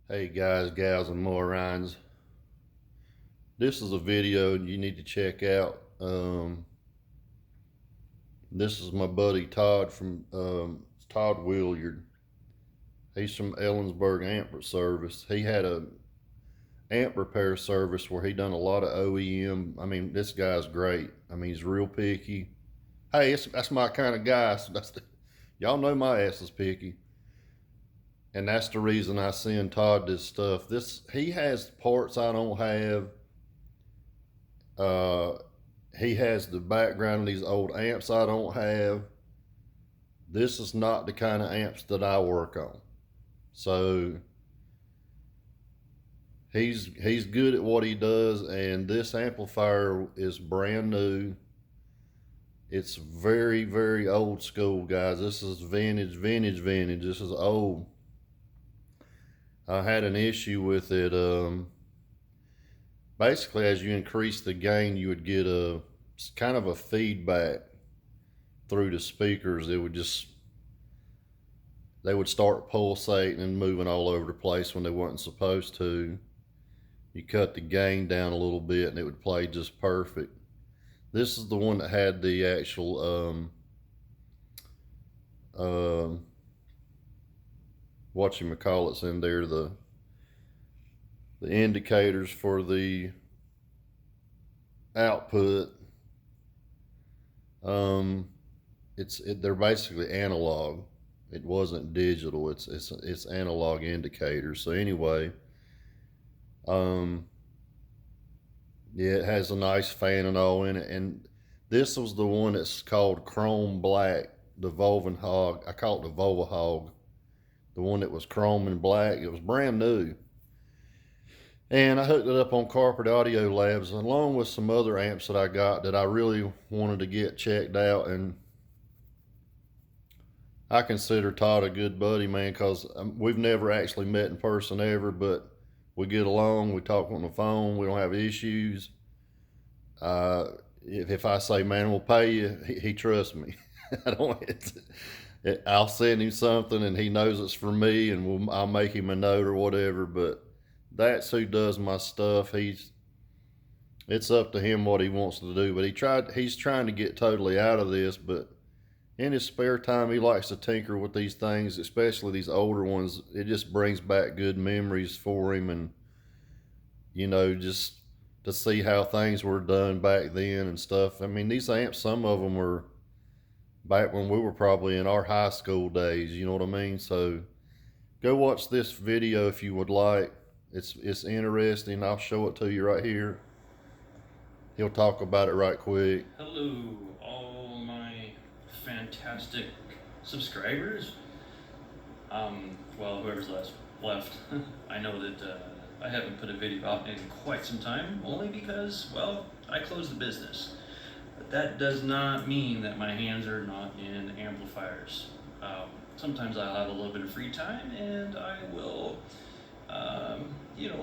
Hey guys, gals, and morons. This is a video you need to check out. This is my buddy Todd from Todd Williard. He's from Ellensburg Amp Service. He had a amp repair service where he done a lot of OEM. I mean, this guy's great. I mean, he's real picky. Hey, that's my kind of guy. So y'all know my ass is picky, and that's the reason I send Todd this stuff. He has parts I don't have. Uh, he has the background of these old amps I don't have. This is not the kind of amps that I work on. So he's good at what he does, and this amplifier is brand new. It's very, very old school, guys. This is vintage, vintage, vintage. This is old. I had an issue with it. Basically, as you increase the gain, you would get a kind of a feedback through the speakers. They would start pulsating and moving all over the place when they weren't supposed to. You cut the gain down a little bit and it would play just perfect. This is the one that had the actual whatchamacallits in there, the indicators for the output. They're basically analog. It wasn't digital. It's analog indicators. So anyway, yeah, it has a nice fan and all in it. And this was the one that's called Chrome Black, the Volva Hog. I call it the Volva Hog. The one that was chrome and black. It was brand new. And I hooked it up on Carpet Audio Labs along with some other amps that I got that I really wanted to get checked out. And I consider Todd a good buddy, man, because we've never actually met in person ever, but we get along. We talk on the phone. We don't have issues. If I say, man, we'll pay you, he trusts me. I don't. I'll send him something, and he knows it's for me, and I'll make him a note or whatever. But that's who does my stuff. It's up to him what he wants to do. But he's trying to get totally out of this. But in his spare time, he likes to tinker with these things, especially these older ones. It just brings back good memories for him, and just to see how things were done back then and stuff. I mean, these amps, some of them were back when we were probably in our high school days. You know what I mean? So go watch this video if you would like. It's interesting. I'll show it to you right here. He'll talk about it right quick. Hello, all my fantastic subscribers. Well, whoever's left. I know that I haven't put a video out in quite some time, only because, well, I closed the business. But that does not mean that my hands are not in amplifiers. Sometimes I'll have a little bit of free time, and I will,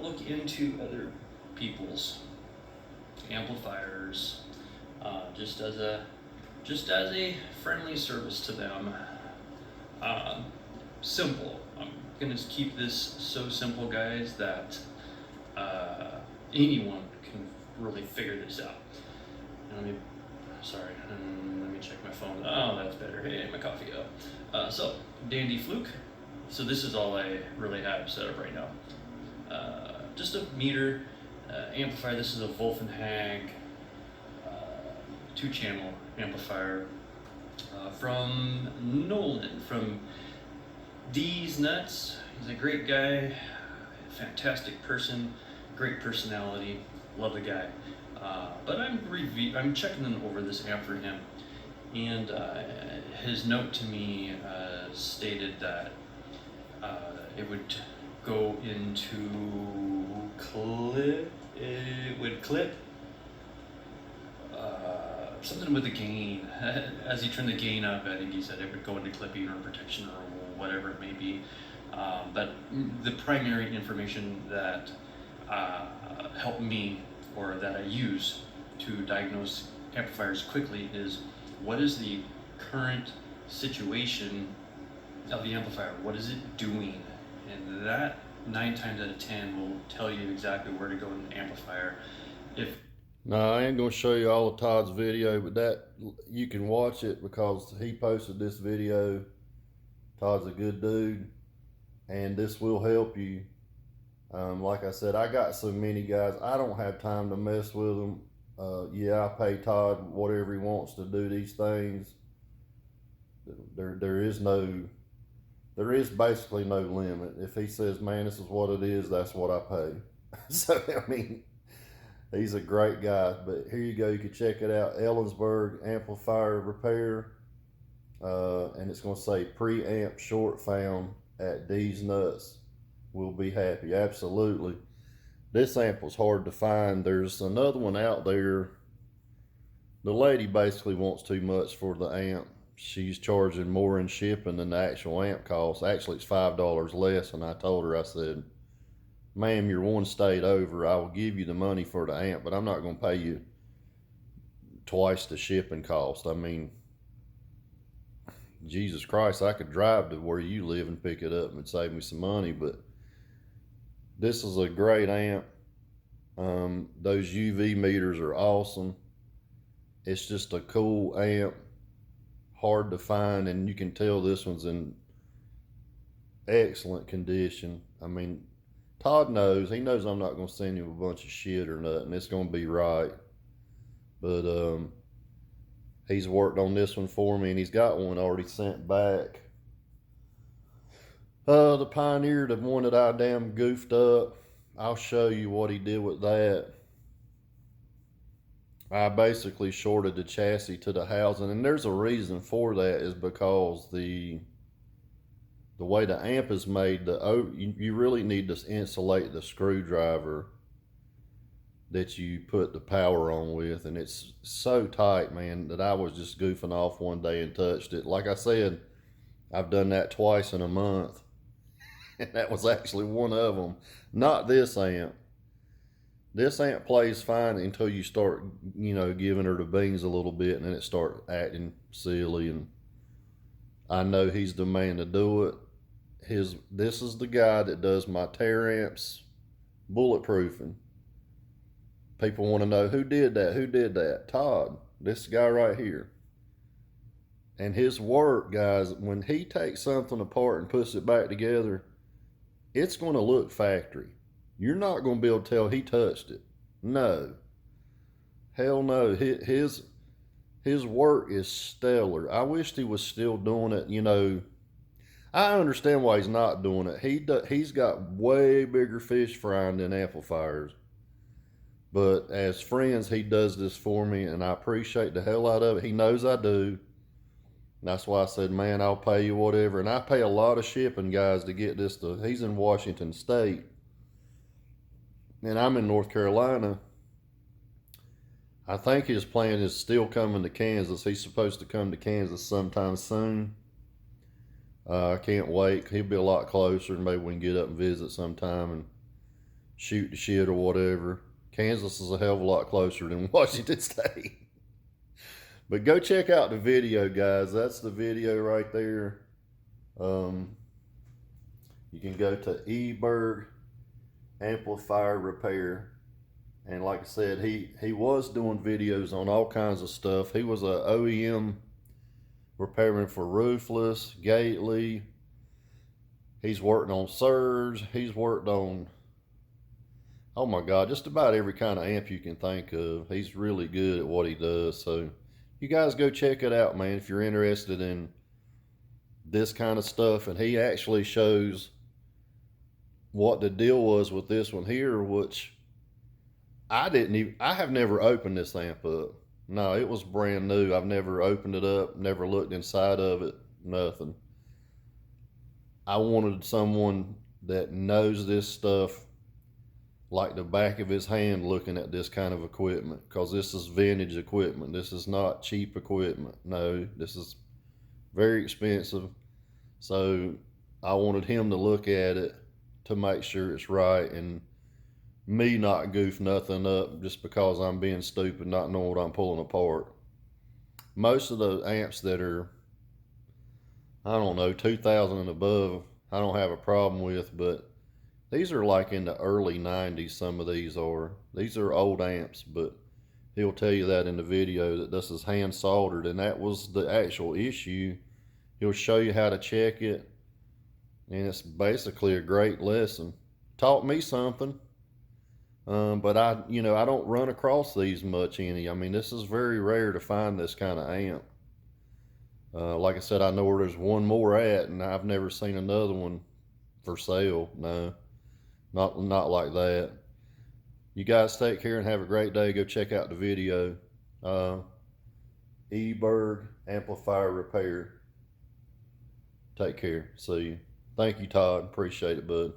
look into other people's amplifiers, just as a friendly service to them. Simple. I'm gonna keep this so simple, guys, that anyone can really figure this out. Let me check my phone. Oh, that's better. Hey, my coffee up. So Dandy Fluke. So this is all I really have set up right now. Just a meter amplifier. This is a Wolfenhag 2-channel amplifier from Nolan, from D's Nuts. He's a great guy, fantastic person, great personality, love the guy. But I'm checking over this amp for him, and his note to me stated that it would go into clip. It would clip something with the gain. As he turned the gain up, I think he said it would go into clipping or protection or whatever it may be. But the primary information that helped me, or that I use to diagnose amplifiers quickly, is what is the current situation of the amplifier? What is it doing? And that 9 times out of 10 will tell you exactly where to go in the amplifier. If No, I ain't gonna show you all of Todd's video, but that you can watch it because he posted this video. Todd's a good dude, and this will help you. Like I said, I got so many guys, I don't have time to mess with them. Yeah, I pay Todd whatever he wants to do these things. There is basically no limit. If he says, man, this is what it is, that's what I pay. So, I mean, he's a great guy. But here you go. You can check it out. Ellensburg Amplifier Repair. And it's going to say preamp short found at D's Nuts. We'll be happy. Absolutely. This amp was hard to find. There's another one out there. The lady basically wants too much for the amp. She's charging more in shipping than the actual amp costs. Actually, it's $5 less. And I told her, I said, ma'am, you're one state over. I will give you the money for the amp, but I'm not going to pay you twice the shipping cost. I mean, Jesus Christ, I could drive to where you live and pick it up and save me some money, but this is a great amp. Those UV meters are awesome. It's just a cool amp, hard to find, and you can tell this one's in excellent condition. I mean, Todd knows. He knows I'm not going to send him a bunch of shit or nothing. It's going to be right. But he's worked on this one for me, and he's got one already sent back. The Pioneer, the one that I damn goofed up, I'll show you what he did with that. I basically shorted the chassis to the housing, and there's a reason for that, is because the way the amp is made, you really need to insulate the screwdriver that you put the power on with, and it's so tight, man, that I was just goofing off one day and touched it. Like I said, I've done that twice in a month, and that was actually one of them. Not this amp. This amp plays fine until you start, giving her the beans a little bit, and then it starts acting silly, and I know he's the man to do it. This is the guy that does my tear amps bulletproofing. People want to know who did that. Todd, this guy right here. And his work, guys, when he takes something apart and puts it back together, it's going to look factory. You're not going to be able to tell he touched it. No. Hell no. His work is stellar. I wished he was still doing it, I understand why he's not doing it. He's got way bigger fish frying than amplifiers. But as friends, he does this for me, and I appreciate the hell out of it. He knows I do. And that's why I said, man, I'll pay you whatever. And I pay a lot of shipping, guys, to get this to. He's in Washington State, and I'm in North Carolina. I think his plan is still coming to Kansas. He's supposed to come to Kansas sometime soon. I can't wait. He'll be a lot closer, and maybe we can get up and visit sometime and shoot the shit or whatever. Kansas is a hell of a lot closer than Washington State. But go check out the video, guys. That's the video right there. You can go to Eberg Amplifier Repair. And like I said, he was doing videos on all kinds of stuff. He was a OEM repairman for Roofless, Gately. He's worked on Surge. He's worked on, oh my God, just about every kind of amp you can think of. He's really good at what he does. So you guys go check it out, man, if you're interested in this kind of stuff. And he actually shows what the deal was with this one here, which I have never opened this amp up. No, it was brand new. I've never opened it up, never looked inside of it, nothing. I wanted someone that knows this stuff like the back of his hand looking at this kind of equipment, because this is vintage equipment. This is not cheap equipment. No, this is very expensive. So I wanted him to look at it to make sure it's right, and me not goof nothing up just because I'm being stupid, not knowing what I'm pulling apart. Most of the amps that are, I don't know, 2,000 and above, I don't have a problem with, but These are like in the early 90s, some of these are. These are old amps, but he'll tell you that in the video that this is hand soldered, and that was the actual issue. He'll show you how to check it, and it's basically a great lesson. Taught me something. But I don't run across these much any. I mean, this is very rare to find this kind of amp. Like I said, I know where there's one more at, and I've never seen another one for sale. No, not like that. You guys take care and have a great day. Go check out the video. Uh, eBird Amplifier Repair. Take care. See you. Thank you, Todd. Appreciate it, bud.